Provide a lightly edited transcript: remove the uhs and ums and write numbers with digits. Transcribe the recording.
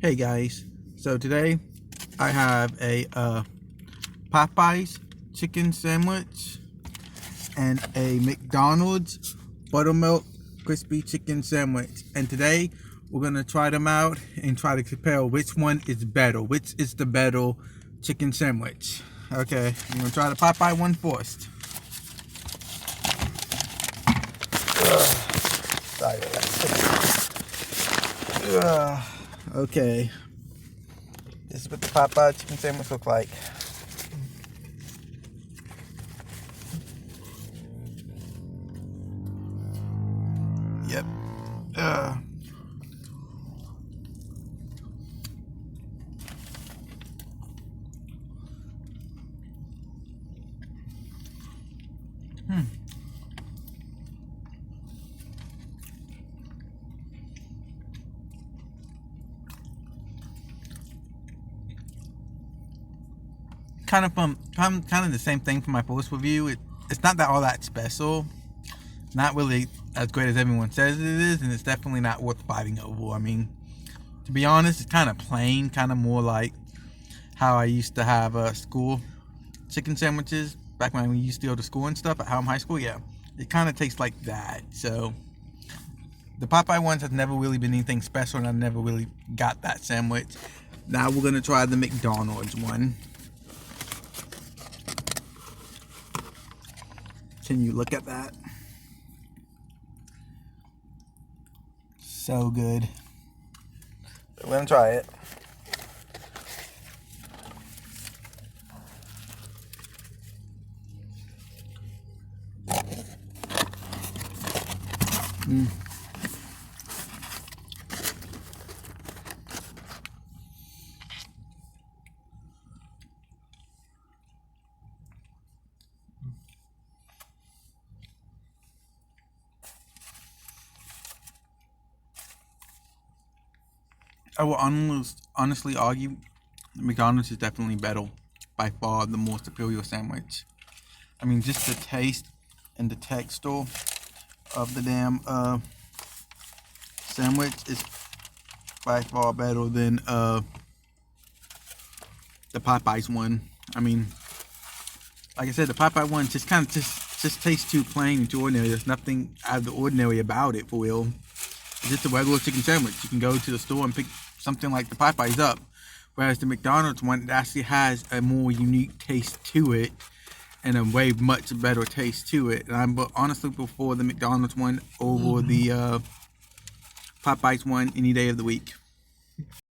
Hey guys, so today I have a Popeyes chicken sandwich and a McDonald's buttermilk crispy chicken sandwich, and today we're gonna try them out and try to compare which one is better, which is the better chicken sandwich. Okay, I'm gonna try the Popeye one first. Sorry, okay, this is what the Popeye chicken sandwich look like. Yep. Kind of the same thing for my first review. It's not that all that special. Not really as great as everyone says it is, and it's definitely not worth fighting over. I mean, to be honest, it's kind of plain, kind of more like how I used to have school chicken sandwiches back when we used to go to school and stuff at home high school. Yeah, it kind of tastes like that. So the Popeye ones have never really been anything special, and I never really got that sandwich. Now we're gonna try the McDonald's one. Can you look at that? So good. We're gonna try it. I will honestly argue McDonald's is definitely better, by far the more superior sandwich. I mean, just the taste and the texture of the damn sandwich is by far better than the Popeyes one. I mean, like I said, the Popeye one just kind of just tastes too plain and too ordinary. There's nothing out of the ordinary about it, for real. It's just a regular chicken sandwich. You can go to the store and pick something like the Popeyes up, whereas the McDonald's one, it actually has a more unique taste to it and a way much better taste to it. And I honestly prefer the McDonald's one over the Popeyes one any day of the week.